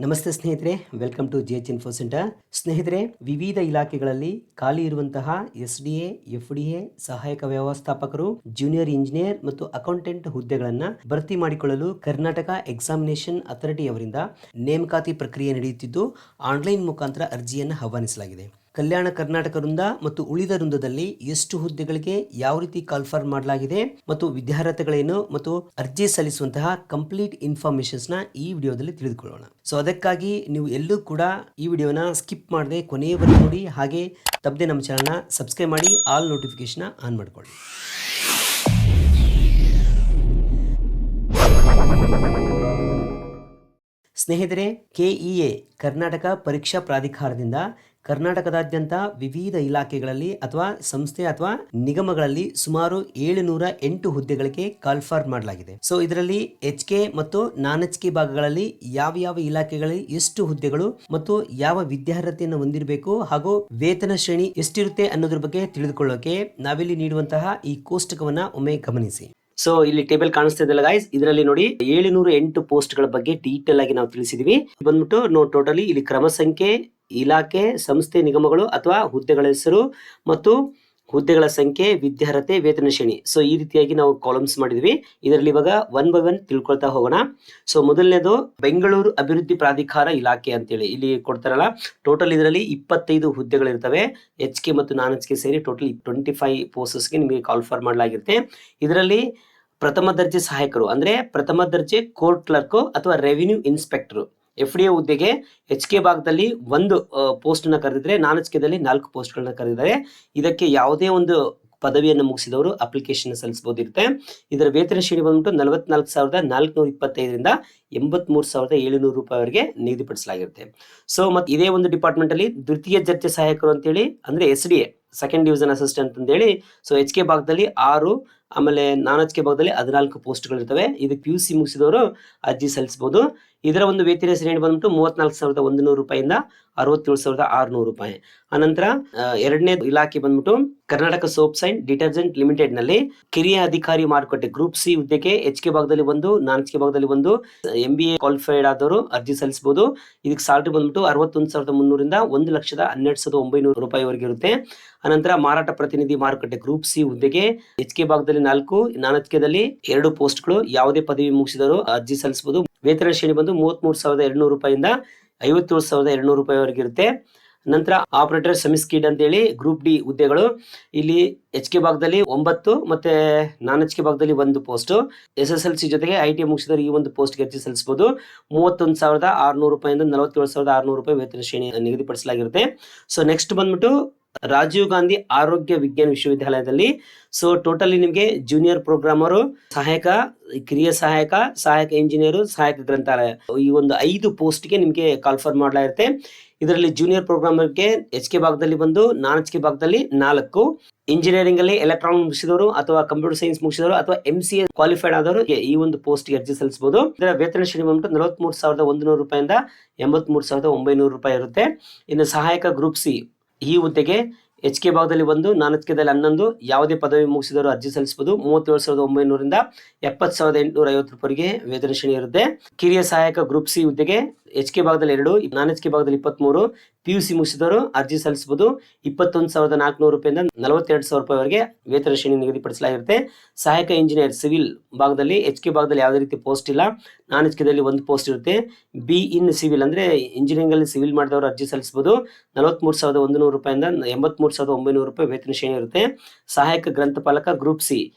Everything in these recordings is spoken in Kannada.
ನಮಸ್ತೆ ಸ್ನೇಹಿತರೆ, welcome to G H info centre. ಸ್ನೇಹಿತರೆ, ವಿವಿಧ ಇಲಾಖೆಗಳಲ್ಲಿ ಖಾಲಿ ಇರುವಂತಹ SDA, FDA, ಸಹಾಯಕ ವ್ಯವಸ್ಥಾಪಕರು, ಜೂನಿಯರ್ ಇಂಜಿನಿಯರ್ ಮತ್ತು ಅಕೌಂಟೆಂಟ್ ಹುದ್ದೆಗಳನ್ನು ಭರ್ತಿ ಮಾಡಿಕೊಳ್ಳಲು ಕರ್ನಾಟಕ ಎಕ್ಸಾಮಿನೇಷನ್ ಅಥಾರಿಟಿ ಅವರಿಂದ ನೇಮಕಾತಿ ಪ್ರಕ್ರಿಯೆ ನಡೆಯುತ್ತಿದ್ದು ಆನ್ಲೈನ್ ಮುಖಾಂತರ ಅರ್ಜಿಯನ್ನು ಆಹ್ವಾನಿಸಲಾಗಿದೆ. ಕಲ್ಯಾಣ ಕರ್ನಾಟಕ ವೃಂದ ಮತ್ತು ಉಳಿದ ವೃಂದದಲ್ಲಿ ಎಷ್ಟು ಹುದ್ದೆಗಳಿಗೆ ಯಾವ ರೀತಿ ಕಾಲ್ಫರ್ ಮಾಡಲಾಗಿದೆ ಮತ್ತು ವಿದ್ಯಾರ್ಥಿಗಳೇನು ಮತ್ತು ಅರ್ಜಿ ಸಲ್ಲಿಸುವಂತಹ ಕಂಪ್ಲೀಟ್ ಇನ್ಫಾರ್ಮೇಶನ್ಸ್ ನ ಈ ವಿಡಿಯೋದಲ್ಲಿ ತಿಳಿದುಕೊಳ್ಳೋಣ. ಸೊ ಅದಕ್ಕಾಗಿ ನೀವು ಎಲ್ಲೂ ಕೂಡ ಈ ವಿಡಿಯೋನ ಸ್ಕಿಪ್ ಮಾಡದೆ ಕೊನೆಯವರೆಗೂ ನೋಡಿ, ಹಾಗೆ ತಪ್ಪದೆ ನಮ್ಮ ಚಾನಲ್ನ ಸಬ್ಸ್ಕ್ರೈಬ್ ಮಾಡಿ ಆಲ್ ನೋಟಿಫಿಕೇಶನ್ ಆನ್ ಮಾಡಿಕೊಳ್ಳಿ. ಸ್ನೇಹಿತರೆ, KEA ಕರ್ನಾಟಕ ಪರೀಕ್ಷಾ ಪ್ರಾಧಿಕಾರದಿಂದ ಕರ್ನಾಟಕದಾದ್ಯಂತ ವಿವಿಧ ಇಲಾಖೆಗಳಲ್ಲಿ ಅಥವಾ ಸಂಸ್ಥೆ ಅಥವಾ ನಿಗಮಗಳಲ್ಲಿ ಸುಮಾರು 708 ಹುದ್ದೆಗಳಿಗೆ ಕಾಲ್ಫಾರ್ ಮಾಡಲಾಗಿದೆ. ಸೊ ಇದರಲ್ಲಿ HK ಮತ್ತು ನಾನ್ HK ಭಾಗಗಳಲ್ಲಿ ಯಾವ ಇಲಾಖೆಗಳಲ್ಲಿ ಎಷ್ಟು ಹುದ್ದೆಗಳು ಮತ್ತು ಯಾವ ವಿದ್ಯಾರ್ಹತೆಯನ್ನು ಹೊಂದಿರಬೇಕು ಹಾಗೂ ವೇತನ ಶ್ರೇಣಿ ಎಷ್ಟಿರುತ್ತೆ ಅನ್ನೋದ್ರ ಬಗ್ಗೆ ತಿಳಿದುಕೊಳ್ಳೋಕೆ ನಾವಿಲ್ಲಿ ನೀಡುವಂತಹ ಈ ಕೋಷ್ಟಕವನ್ನ ಒಮ್ಮೆ ಗಮನಿಸಿ. ಸೊ ಇಲ್ಲಿ ಟೇಬಲ್ ಕಾಣಿಸ್ತಾ ಇದೆಯಲ್ಲ ಗೈಸ್, ಇದರಲ್ಲಿ ನೋಡಿ 708 ಪೋಸ್ಟ್ ಗಳ ಬಗ್ಗೆ ಡೀಟೇಲ್ ಆಗಿ ನಾವು ತಿಳಿಸಿದೀವಿ. ಬಂದ್ಬಿಟ್ಟು ಟೋಟಲಿ ಇಲ್ಲಿ ಕ್ರಮ ಸಂಖ್ಯೆ, ಇಲಾಖೆ, ಸಂಸ್ಥೆ, ನಿಗಮಗಳು ಅಥವಾ ಹುದ್ದೆಗಳ ಹೆಸರು ಮತ್ತು ಹುದ್ದೆಗಳ ಸಂಖ್ಯೆ, ವಿದ್ಯಾರ್ಹತೆ, ವೇತನ ಶ್ರೇಣಿ. ಸೊ ಈ ರೀತಿಯಾಗಿ ನಾವು ಕಾಲಮ್ಸ್ ಮಾಡಿದ್ವಿ. ಇದರಲ್ಲಿ ಇವಾಗ 1 by 1 ತಿಳ್ಕೊಳ್ತಾ ಹೋಗೋಣ. ಸೊ ಮೊದಲನೇದು ಬೆಂಗಳೂರು ಅಭಿವೃದ್ಧಿ ಪ್ರಾಧಿಕಾರ ಇಲಾಖೆ ಅಂತೇಳಿ ಇಲ್ಲಿ ಕೊಡ್ತಾರಲ್ಲ, ಟೋಟಲ್ ಇದರಲ್ಲಿ 25 ಹುದ್ದೆಗಳಿರ್ತವೆ. HK ಮತ್ತು ನಾನ್ HK ಸೇರಿ ಟೋಟಲ್ 25 ಪೋಸ್ಟ್ಸ್ಗೆ ನಿಮಗೆ ಕಾಲ್ಫಾರ್ ಮಾಡಲಾಗಿರುತ್ತೆ. ಇದರಲ್ಲಿ ಪ್ರಥಮ ದರ್ಜೆ ಸಹಾಯಕರು ಅಂದ್ರೆ ಪ್ರಥಮ ದರ್ಜೆ ಕೋರ್ಟ್ ಕ್ಲರ್ಕ್ ಅಥವಾ ರೆವಿನ್ಯೂ ಇನ್ಸ್ಪೆಕ್ಟರ್ FDA ಹುದ್ದೆಗೆ HK ಭಾಗದಲ್ಲಿ 1 ಪೋಸ್ಟ್ ನ ಕರೆದಿದ್ರೆ, ನಾನ್ HK ದಲ್ಲಿ 4 ಪೋಸ್ಟ್ ಗಳನ್ನ ಕರೆದಿದ್ದಾರೆ. ಇದಕ್ಕೆ ಯಾವುದೇ ಒಂದು ಪದವಿಯನ್ನು ಮುಗಿಸಿದವರು ಅಪ್ಲಿಕೇಶನ್ ಸಲ್ಲಿಸಬಹುದಿರುತ್ತೆ. ಇದರ ವೇತನ ಶ್ರೇಣಿ ಬಂದ್ಬಿಟ್ಟು 44,425ರಿಂದ 83,700 ರೂಪಾಯಿವರೆಗೆ ನಿಗದಿಪಡಿಸಲಾಗಿರುತ್ತೆ. ಸೊ ಮತ್ತೆ ಇದೇ ಒಂದು ಡಿಪಾರ್ಟ್ಮೆಂಟ್ ಅಲ್ಲಿ ದ್ವಿತೀಯ ದರ್ಜೆ ಸಹಾಯಕರು ಅಂತೇಳಿ ಅಂದ್ರೆ SDA ಸೆಕೆಂಡ್ ಡಿವಿಷನ್ ಅಸಿಸ್ಟೆಂಟ್ ಅಂತ ಹೇಳಿ, ಸೊ HK ಭಾಗದಲ್ಲಿ 6, ಆಮೇಲೆ ನಾನ್ HK ಭಾಗದಲ್ಲಿ 14 ಪೋಸ್ಟ್ಗಳು ಇರ್ತವೆ. ಇದಕ್ಕೆ PUC ಮುಗಿಸಿದವರು ಅರ್ಜಿ ಸಲ್ಲಿಸಬಹುದು. ಇದರ ಒಂದು ವೇತನ ಶ್ರೇಣಿ ಬಂದ್ಬಿಟ್ಟು 34,100 ರೂಪಾಯಿಂದ 67,600 ರೂಪಾಯಿ. ಅನಂತರ ಎರಡನೇ ಇಲಾಖೆ ಬಂದ್ಬಿಟ್ಟು Karnataka soaps and detergent limited ನಲ್ಲಿ ಕಿರಿಯ ಅಧಿಕಾರಿ ಮಾರುಕಟ್ಟೆ ಗ್ರೂಪ್ C ಹುದ್ದೆಗೆ HK ಭಾಗದಲ್ಲಿ 1, ನಾನ್ HK ಭಾಗದಲ್ಲಿ 1 MBA ಕ್ವಾಲಿಫೈಡ್ ಆದವರು ಅರ್ಜಿ ಸಲ್ಲಿಸಬಹುದು. ಇದಕ್ಕೆ ಸ್ಯಾಲರಿ ಬಂದ್ಬಿಟ್ಟು 61,300ರಿಂದ 1,12,900 ರೂಪಾಯಿವರೆಗೆ ಇರುತ್ತೆ. ಅನಂತರ ಮಾರಾಟ ಪ್ರತಿನಿಧಿ ಮಾರುಕಟ್ಟೆ ಗ್ರೂಪ್ C ಹುದ್ದೆಗೆ HK ಭಾಗದಲ್ಲಿ 4, ನಾನ್ HK ದಲ್ಲಿ 2 ಪೋಸ್ಟ್ಗಳು. ಯಾವುದೇ ಪದವಿ ಮುಗಿಸಿದವರು ಅರ್ಜಿ ಸಲ್ಲಿಸಬಹುದು. ವೇತನ ಶ್ರೇಣಿ ಬಂದು 33,200 ರೂಪಾಯಿಂದ 57,200 ರೂಪಾಯಿವರೆಗೆ ಇರುತ್ತೆ. ನಂತರ ಆಪರೇಟರ್ ಸೆಮಿಸ್ಕಿಡ್ ಅಂತ ಹೇಳಿ ಗ್ರೂಪ್ D ಹುದ್ದೆಗಳು. ಇಲ್ಲಿ HK ಭಾಗದಲ್ಲಿ 9 ಮತ್ತೆ ನಾನ್ HK ಭಾಗದಲ್ಲಿ 1 ಪೋಸ್ಟ್. SSLC ಜೊತೆಗೆ ITI ಮುಗಿಸಿದವರು ಈ ಒಂದು ಪೋಸ್ಟ್ಗೆ ಅರ್ಜಿ ಸಲ್ಲಿಸಬಹುದು. 31,600 ರೂಪಾಯಿಂದ 47,600 ರೂಪಾಯಿ ವೇತನ ಶ್ರೇಣಿ ನಿಗದಿಪಡಿಸಲಾಗಿರುತ್ತೆ. ಸೊ ನೆಕ್ಸ್ಟ್ ಬಂದ್ಬಿಟ್ಟು ರಾಜೀವ್ ಗಾಂಧಿ ಆರೋಗ್ಯ ವಿಜ್ಞಾನ ವಿಶ್ವವಿದ್ಯಾಲಯದಲ್ಲಿ ಸೊ ಟೋಟಲಿ ನಿಮಗೆ ಜೂನಿಯರ್ ಪ್ರೋಗ್ರಾಮರು, ಸಹಾಯಕ, ಕಿರಿಯ ಸಹಾಯಕ, ಸಹಾಯಕ ಇಂಜಿನಿಯರ್, ಸಹಾಯಕ ಗ್ರಂಥಾಲಯ, ಈ ಒಂದು 5 ಪೋಸ್ಟ್ಗೆ ನಿಮಗೆ ಕಾಲ್ಫರ್ ಮಾಡಲಾಗಿರುತ್ತೆ. ಇದರಲ್ಲಿ ಜೂನಿಯರ್ ಪ್ರೋಗ್ರಾಮರ್ಗೆ HK ಭಾಗದಲ್ಲಿ 1, ನಾನ್ HK ಭಾಗದಲ್ಲಿ 4, ಇಂಜಿನಿಯರಿಂಗ್ ಅಲ್ಲಿ ಎಲೆಕ್ಟ್ರಾನಿಕ್ ಮುಗಿಸಿದವರು ಅಥವಾ ಕಂಪ್ಯೂಟರ್ ಸೈನ್ಸ್ ಮುಗಿಸಿದವರು ಅಥವಾ MCA ಕ್ವಾಲಿಫೈಡ್ ಆದವರು ಈ ಒಂದು ಪೋಸ್ಟ್ಗೆ ಅರ್ಜಿ ಸಲ್ಲಿಸಬಹುದು. ಇದರ ವೇತನ ಶ್ರೇಣಿ ಬಂದ್ಬಿಟ್ಟು 43,100 ರೂಪಾಯಿಂದ 83,900 ರೂಪಾಯಿ ಇರುತ್ತೆ. ಇನ್ನು ಸಹಾಯಕ ಗ್ರೂಪ್ C ಈ ಹುದ್ದೆಗೆ HK ಭಾಗದಲ್ಲಿ 1, ನಾನ್ HK ದಲ್ಲಿ 11, ಯಾವುದೇ ಪದವಿ ಮುಗಿಸಿದವರು ಅರ್ಜಿ ಸಲ್ಲಿಸಬಹುದು. 37,900ರಿಂದ 70,850 ರೂಪಾಯಿಗೆ ವೇತನ ಶ್ರೇಣಿ ಇರುತ್ತೆ. ಕಿರಿಯ ಸಹಾಯಕ ಗ್ರೂಪ್ C ಹುದ್ದೆಗೆ HK ಭಾಗದಲ್ಲಿ 2, ನಾನ್ HK ಭಾಗದಲ್ಲಿ 23, PUC ಮುಗಿಸಿದವರು ಅರ್ಜಿ ಸಲ್ಲಿಸಬಹುದು. 21,400 ರೂಪಾಯಿಂದ 42,000 ರೂಪಾಯಿವರೆಗೆ ವೇತನ ಶ್ರೇಣಿ ನಿಗದಿಪಡಿಸಲಾಗಿರುತ್ತೆ. ಸಹಾಯಕ ಇಂಜಿನಿಯರ್ ಸಿವಿಲ್ ಭಾಗದಲ್ಲಿ HK ಭಾಗದಲ್ಲಿ ಯಾವುದೇ ರೀತಿ ಪೋಸ್ಟ್ ಇಲ್ಲ. ನಾನ್ HK ದಲ್ಲಿ 1 ಪೋಸ್ಟ್ ಇರುತ್ತೆ. B ಇನ್ ಸಿವಿಲ್ ಅಂದ್ರೆ ಇಂಜಿನಿಯರಿಂಗ್ ಅಲ್ಲಿ ಸಿವಿಲ್ ಮಾಡಿದವರು ಅರ್ಜಿ ಸಲ್ಲಿಸಬಹುದು. 43,100 ರೂಪಾಯಿಂದ 83,900 ರೂಪಾಯಿ ವೇತನ ಶ್ರೇಣಿ ಇರುತ್ತೆ. ಸಹಾಯಕ ಗ್ರಂಥಪಾಲಕ ಗ್ರೂಪ್ C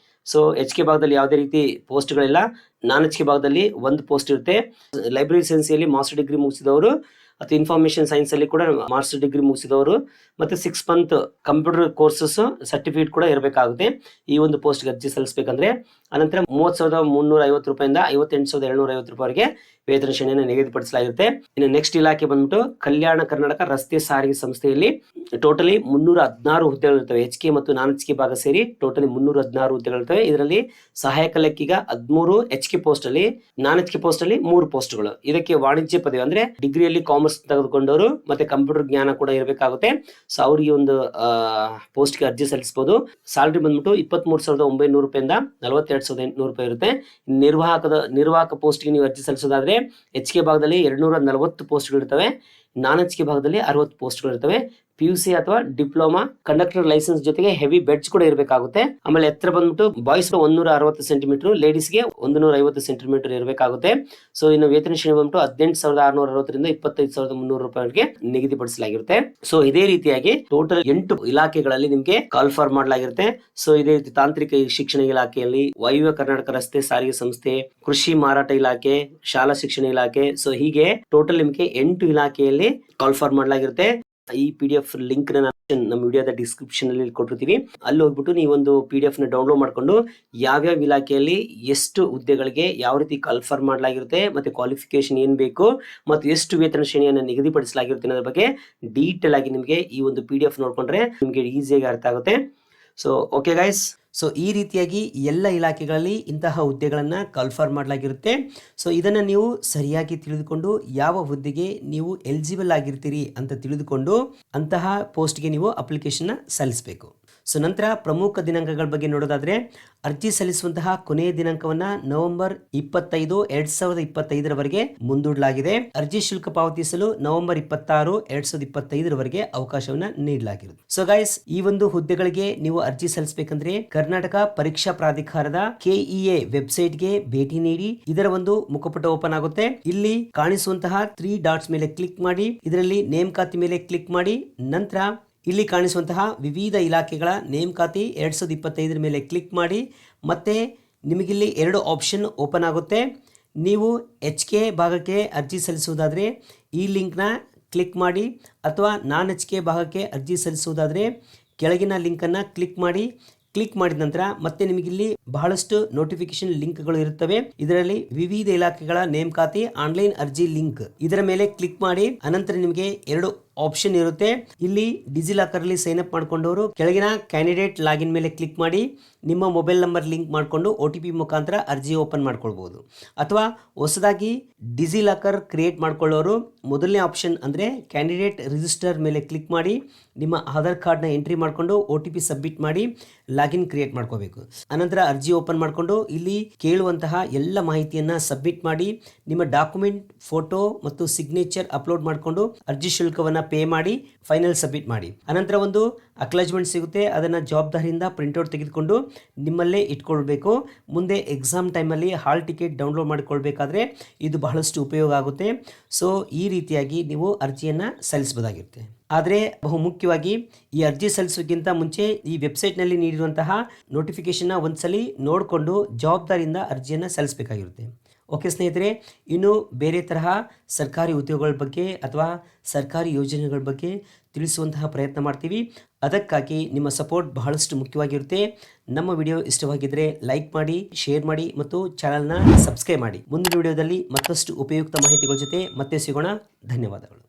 ಸೊ HK ಭಾಗದಲ್ಲಿ ಯಾವುದೇ ರೀತಿ ಪೋಸ್ಟ್ಗಳಿಲ್ಲ. ನಾನ್ HK ಭಾಗದಲ್ಲಿ 1 ಪೋಸ್ಟ್ ಇರುತ್ತೆ. ಲೈಬ್ರರಿ ಸೈನ್ಸಿಯಲ್ಲಿ ಮಾಸ್ಟರ್ ಡಿಗ್ರಿ ಮುಗಿಸಿದವರು ಅಥವಾ ಇನ್ಫಾರ್ಮೇಶನ್ ಸೈನ್ಸ್ ಅಲ್ಲಿ ಕೂಡ ಮಾಸ್ಟರ್ ಡಿಗ್ರಿ ಮುಗಿಸಿದವರು ಮತ್ತೆ 6 ಮಂತ್ ಕಂಪ್ಯೂಟರ್ ಕೋರ್ಸಸ್ ಸರ್ಟಿಫಿಕೇಟ್ ಕೂಡ ಇರಬೇಕಾಗುತ್ತೆ ಈ ಒಂದು ಪೋಸ್ಟ್ಗೆ ಅರ್ಜಿ ಸಲ್ಲಿಸಬೇಕಂದ್ರೆ. ಅನಂತರ 30,350 ರೂಪಾಯಿಂದ 58,750 ರೂಪಾಯಿಗೆ ವೇತನ ಶ್ರೇಣಿಯನ್ನು ನಿಗದಿಪಡಿಸಲಾಗಿರುತ್ತೆ. ಇನ್ನು ನೆಕ್ಸ್ಟ್ ಇಲಾಖೆ ಬಂದ್ಬಿಟ್ಟು ಕಲ್ಯಾಣ ಕರ್ನಾಟಕ ರಸ್ತೆ ಸಾರಿಗೆ ಸಂಸ್ಥೆಯಲ್ಲಿ ಟೋಟಲಿ 316 ಹುದ್ದೆಗಳಿರ್ತವೆ. HK ಮತ್ತು ನಾನ್ HK ಭಾಗ ಸೇರಿ ಟೋಟಲಿ 316 ಹುದ್ದೆಗಳಿರ್ತವೆ. ಇದರಲ್ಲಿ ಸಹಾಯಕ ಲೆಕ್ಕಿಗ 13 HK ಪೋಸ್ಟ್ ಅಲ್ಲಿ, ನಾನ್ HK ಪೋಸ್ಟ್ ಅಲ್ಲಿ 3 ಪೋಸ್ಟ್ಗಳು. ಇದಕ್ಕೆ ವಾಣಿಜ್ಯ ಪದವಿ ಅಂದ್ರೆ ಡಿಗ್ರಿಯಲ್ಲಿ ಕಾಮರ್ಸ್ ಕಾಮರ್ಸ್ ತೆಗೆದುಕೊಂಡವರು ಮತ್ತೆ ಕಂಪ್ಯೂಟರ್ ಜ್ಞಾನ ಕೂಡ ಇರಬೇಕಾಗುತ್ತೆ. ಸೊ ಅವ್ರಿಗೆ ಒಂದು ಪೋಸ್ಟ್ಗೆ ಅರ್ಜಿ ಸಲ್ಲಿಸಬಹುದು. ಸ್ಯಾಲರಿ ಬಂದ್ಬಿಟ್ಟು 23,900 ರೂಪಾಯಿಂದ 42,800 ರೂಪಾಯಿ ಇರುತ್ತೆ. ನಿರ್ವಾಹಕ ಪೋಸ್ಟ್ಗೆ ನೀವು ಅರ್ಜಿ ಸಲ್ಲಿಸೋದಾದ್ರೆ HK ಭಾಗದಲ್ಲಿ 240 ಪೋಸ್ಟ್ಗಳು ಇರ್ತವೆ. ನಾನ್ HK ಭಾಗದಲ್ಲಿ 60 ಪೋಸ್ಟ್ಗಳು ಇರ್ತವೆ. PUC ಅಥವಾ ಡಿಪ್ಲೊಮಾ ಕಂಡಕ್ಟರ್ ಲೈಸೆನ್ಸ್ ಜೊತೆಗೆ ಹೆವಿ ಬೆಡ್ಸ್ ಕೂಡ ಇರಬೇಕಾಗುತ್ತೆ. ಆಮೇಲೆ ಎತ್ತರ ಬಂದ್ಬಿಟ್ಟು ಬಾಯ್ಸ್ 160 ಸೆಂಟಿಮೀಟರ್, ಲೇಡೀಸ್ಗೆ 150 ಸೆಂಟಿಮೀಟರ್ ಇರಬೇಕಾಗುತ್ತೆ. ಸೊ ಇನ್ನು ವೇತನ ಶ್ರೇಣಿ ಬಂದ್ಬಿಟ್ಟು 18,660 25,300 ರೂಪಾಯಿಗೆ ನಿಗದಿಪಡಿಸಲಾಗಿರುತ್ತೆ. ಸೊ ಇದೇ ರೀತಿಯಾಗಿ ಟೋಟಲ್ 8 ಇಲಾಖೆಗಳಲ್ಲಿ ನಿಮಗೆ ಕಾಲ್ ಫಾರ್ ಮಾಡಲಾಗಿರುತ್ತೆ. ಸೊ ಇದೇ ರೀತಿ ತಾಂತ್ರಿಕ ಶಿಕ್ಷಣ ಇಲಾಖೆಯಲ್ಲಿ, ವಾಯುವ್ಯ ಕರ್ನಾಟಕ ರಸ್ತೆ ಸಾರಿಗೆ ಸಂಸ್ಥೆ, ಕೃಷಿ ಮಾರಾಟ ಇಲಾಖೆ, ಶಾಲಾ ಶಿಕ್ಷಣ ಇಲಾಖೆ, ಸೊ ಹೀಗೆ ಟೋಟಲ್ ನಿಮಗೆ 8 ಇಲಾಖೆಯಲ್ಲಿ ಕಾಲ್ ಫಾರ್ ಮಾಡಲಾಗಿರುತ್ತೆ. ಈ PDF ಲಿಂಕ್ ನಮ್ಮ ವಿಡಿಯೋದ ಡಿಸ್ಕ್ರಿಪ್ಷನ್ ಅಲ್ಲಿ ಕೊಟ್ಟಿರ್ತೀವಿ. ಅಲ್ಲಿ ಹೋಗ್ಬಿಟ್ಟು ನೀವೊಂದು PDF ನ ಡೌನ್ಲೋಡ್ ಮಾಡ್ಕೊಂಡು ಯಾವ್ಯಾವ ಇಲಾಖೆಯಲ್ಲಿ ಎಷ್ಟು ಹುದ್ದೆಗಳಿಗೆ ಯಾವ ರೀತಿ ಕಾಲ್ಫರ್ ಮಾಡಲಾಗಿರುತ್ತೆ, ಮತ್ತೆ ಕ್ವಾಲಿಫಿಕೇಶನ್ ಏನ್ ಬೇಕು, ಮತ್ತು ಎಷ್ಟು ವೇತನ ಶ್ರೇಣಿಯನ್ನು ನಿಗದಿಪಡಿಸಲಾಗಿರುತ್ತೆ ಅನ್ನೋದ್ರ ಬಗ್ಗೆ ಡೀಟೇಲ್ ಆಗಿ ನಿಮಗೆ ಈ ಒಂದು PDF ನೋಡ್ಕೊಂಡ್ರೆ ನಿಮಗೆ ಈಸಿಯಾಗಿ ಅರ್ಥ ಆಗುತ್ತೆ. ಸೊ ಓಕೆ ಗೈಸ್, ಸೊ ಈ ರೀತಿಯಾಗಿ ಎಲ್ಲ ಇಲಾಖೆಗಳಲ್ಲಿ ಇಂತಹ ಹುದ್ದೆಗಳನ್ನು ಕಾಲ್ಫಾರ್ ಮಾಡಲಾಗಿರುತ್ತೆ. ಸೊ ಇದನ್ನು ನೀವು ಸರಿಯಾಗಿ ತಿಳಿದುಕೊಂಡು ಯಾವ ಹುದ್ದೆಗೆ ನೀವು ಎಲಿಜಿಬಲ್ ಆಗಿರ್ತೀರಿ ಅಂತ ತಿಳಿದುಕೊಂಡು ಅಂತಹ ಪೋಸ್ಟ್ಗೆ ನೀವು ಅಪ್ಲಿಕೇಶನ್ನ ಸಲ್ಲಿಸಬೇಕು. ಸೊ ನಂತರ ಪ್ರಮುಖ ದಿನಾಂಕಗಳ ಬಗ್ಗೆ ನೋಡೋದಾದ್ರೆ ಅರ್ಜಿ ಸಲ್ಲಿಸುವಂತಹ ಕೊನೆಯ ದಿನಾಂಕವನ್ನ ನವೆಂಬರ್ 25, 2025 ಮುಂದೂಡಲಾಗಿದೆ. ಅರ್ಜಿ ಶುಲ್ಕ ಪಾವತಿಸಲು ನವೆಂಬರ್ 26, 2025 ಅವಕಾಶವನ್ನ ನೀಡಲಾಗಿರುತ್ತೆ. ಸೊ ಗೈಸ್, ಈ ಒಂದು ಹುದ್ದೆಗಳಿಗೆ ನೀವು ಅರ್ಜಿ ಸಲ್ಲಿಸಬೇಕಂದ್ರೆ ಕರ್ನಾಟಕ ಪರೀಕ್ಷಾ ಪ್ರಾಧಿಕಾರದ KEA ವೆಬ್ಸೈಟ್ಗೆ ಭೇಟಿ ನೀಡಿ ಇದರ ಒಂದು ಮುಖಪುಟ ಓಪನ್ ಆಗುತ್ತೆ. ಇಲ್ಲಿ ಕಾಣಿಸುವಂತಹ 3 ಡಾಟ್ಸ್ ಮೇಲೆ ಕ್ಲಿಕ್ ಮಾಡಿ, ಇದರಲ್ಲಿ ನೇಮಕಾತಿ ಮೇಲೆ ಕ್ಲಿಕ್ ಮಾಡಿ, ನಂತರ ಇಲ್ಲಿ ಕಾಣಿಸುವಂತಹ ವಿವಿಧ ಇಲಾಖೆಗಳ ನೇಮಕಾತಿ 2025 ಮೇಲೆ ಕ್ಲಿಕ್ ಮಾಡಿ, ಮತ್ತೆ ನಿಮಗಿಲ್ಲಿ 2 ಆಪ್ಷನ್ ಓಪನ್ ಆಗುತ್ತೆ. ನೀವು HK ಭಾಗಕ್ಕೆ ಅರ್ಜಿ ಸಲ್ಲಿಸುವುದಾದರೆ ಈ ಲಿಂಕ್ನ ಕ್ಲಿಕ್ ಮಾಡಿ, ಅಥವಾ ನಾನ್ HK ಭಾಗಕ್ಕೆ ಅರ್ಜಿ ಸಲ್ಲಿಸುವುದಾದರೆ ಕೆಳಗಿನ ಲಿಂಕನ್ನು ಕ್ಲಿಕ್ ಮಾಡಿ. ಕ್ಲಿಕ್ ಮಾಡಿದ ನಂತರ ಮತ್ತೆ ನಿಮಗಿಲ್ಲಿ ಬಹಳಷ್ಟು ನೋಟಿಫಿಕೇಶನ್ ಲಿಂಕ್ಗಳು ಇರುತ್ತವೆ. ಇದರಲ್ಲಿ ವಿವಿಧ ಇಲಾಖೆಗಳ ನೇಮಕಾತಿ ಆನ್ಲೈನ್ ಅರ್ಜಿ ಲಿಂಕ್, ಇದರ ಮೇಲೆ ಕ್ಲಿಕ್ ಮಾಡಿ. ಅನಂತರ ನಿಮಗೆ 2 ಆಪ್ಷನ್ ಇರುತ್ತೆ. ಇಲ್ಲಿ ಡಿಜಿಲಾಕರ್ ಅಲ್ಲಿ ಸೈನ್ ಅಪ್ ಮಾಡ್ಕೊಂಡವರು ಕೆಳಗಿನ ಕ್ಯಾಂಡಿಡೇಟ್ ಲಾಗಿನ್ ಮೇಲೆ ಕ್ಲಿಕ್ ಮಾಡಿ ನಿಮ್ಮ ಮೊಬೈಲ್ ನಂಬರ್ ಲಿಂಕ್ ಮಾಡಿಕೊಂಡು OTP ಮುಖಾಂತರ ಅರ್ಜಿ ಓಪನ್ ಮಾಡ್ಕೊಳ್ಬಹುದು. ಅಥವಾ ಹೊಸದಾಗಿ ಡಿಜಿಲಾಕರ್ ಕ್ರಿಯೇಟ್ ಮಾಡ್ಕೊಳ್ಳೋರು ಮೊದಲನೇ ಆಪ್ಷನ್ ಅಂದರೆ ಕ್ಯಾಂಡಿಡೇಟ್ ರಿಜಿಸ್ಟರ್ ಮೇಲೆ ಕ್ಲಿಕ್ ಮಾಡಿ ನಿಮ್ಮ ಆಧಾರ್ ಕಾರ್ಡ್ನ ಎಂಟ್ರಿ ಮಾಡಿಕೊಂಡು OTP ಸಬ್ಮಿಟ್ ಮಾಡಿ ಲಾಗಿನ್ ಕ್ರಿಯೇಟ್ ಮಾಡ್ಕೋಬೇಕು. ಅನಂತರ ಅರ್ಜಿ ಓಪನ್ ಮಾಡಿಕೊಂಡು ಇಲ್ಲಿ ಕೇಳುವಂತಹ ಎಲ್ಲ ಮಾಹಿತಿಯನ್ನು ಸಬ್ಮಿಟ್ ಮಾಡಿ ನಿಮ್ಮ ಡಾಕ್ಯುಮೆಂಟ್, ಫೋಟೋ ಮತ್ತು ಸಿಗ್ನೇಚರ್ ಅಪ್ಲೋಡ್ ಮಾಡಿಕೊಂಡು ಅರ್ಜಿ ಶುಲ್ಕವನ್ನು ಪೇ ಮಾಡಿ ಫೈನಲ್ ಸಬ್ಮಿಟ್ ಮಾಡಿ. ಅನಂತರ ಒಂದು ಅಕ್ಲಾಜ್ಮೆಂಟ್ ಸಿಗುತ್ತೆ, ಅದನ್ನು ಜವಾಬ್ದಾರಿಯಿಂದ ಪ್ರಿಂಟ್ಔಟ್ ತೆಗೆದುಕೊಂಡು ನಿಮ್ಮಲ್ಲೇ ಇಟ್ಕೊಳ್ಬೇಕು. ಮುಂದೆ ಎಕ್ಸಾಮ್ ಟೈಮಲ್ಲಿ ಹಾಲ್ ಟಿಕೆಟ್ ಡೌನ್ಲೋಡ್ ಮಾಡಿಕೊಳ್ಬೇಕಾದ್ರೆ ಇದು ಬಹಳಷ್ಟು ಉಪಯೋಗ ಆಗುತ್ತೆ. ಸೊ ಈ ರೀತಿಯಾಗಿ ನೀವು ಅರ್ಜಿಯನ್ನು ಸಲ್ಲಿಸಬಹುದಾಗಿರುತ್ತೆ. ಆದರೆ ಬಹು ಮುಖ್ಯವಾಗಿ ಈ ಅರ್ಜಿ ಸಲ್ಲಿಸೋಕ್ಕಿಂತ ಮುಂಚೆ ಈ ವೆಬ್ಸೈಟ್ನಲ್ಲಿ ನೀಡಿರುವಂತಹ ನೋಟಿಫಿಕೇಶನ್ನ ಒಂದ್ಸಲಿ ನೋಡಿಕೊಂಡು ಜವಾಬ್ದಾರಿಯಿಂದ ಅರ್ಜಿಯನ್ನು ಸಲ್ಲಿಸಬೇಕಾಗಿರುತ್ತೆ. ಓಕೆ ಸ್ನೇಹಿತರೆ, ಇನ್ನು ಬೇರೆ ತರಹ ಸರ್ಕಾರಿ ಉದ್ಯೋಗಗಳ ಬಗ್ಗೆ ಅಥವಾ ಸರ್ಕಾರಿ ಯೋಜನೆಗಳ ಬಗ್ಗೆ ತಿಳಿಸುವಂತಹ ಪ್ರಯತ್ನ ಮಾಡ್ತೀವಿ. ಅದಕ್ಕಾಗಿ ನಿಮ್ಮ ಸಪೋರ್ಟ್ ಬಹಳಷ್ಟು ಮುಖ್ಯವಾಗಿರುತ್ತೆ. ನಮ್ಮ ವಿಡಿಯೋ ಇಷ್ಟವಾಗಿದ್ದರೆ ಲೈಕ್ ಮಾಡಿ, ಶೇರ್ ಮಾಡಿ ಮತ್ತು ಚಾನಲ್ನ ಸಬ್ಸ್ಕ್ರೈಬ್ ಮಾಡಿ. ಮುಂದಿನ ವಿಡಿಯೋದಲ್ಲಿ ಮತ್ತಷ್ಟು ಉಪಯುಕ್ತ ಮಾಹಿತಿಗಳ ಜೊತೆ ಮತ್ತೆ ಸಿಗೋಣ. ಧನ್ಯವಾದಗಳು.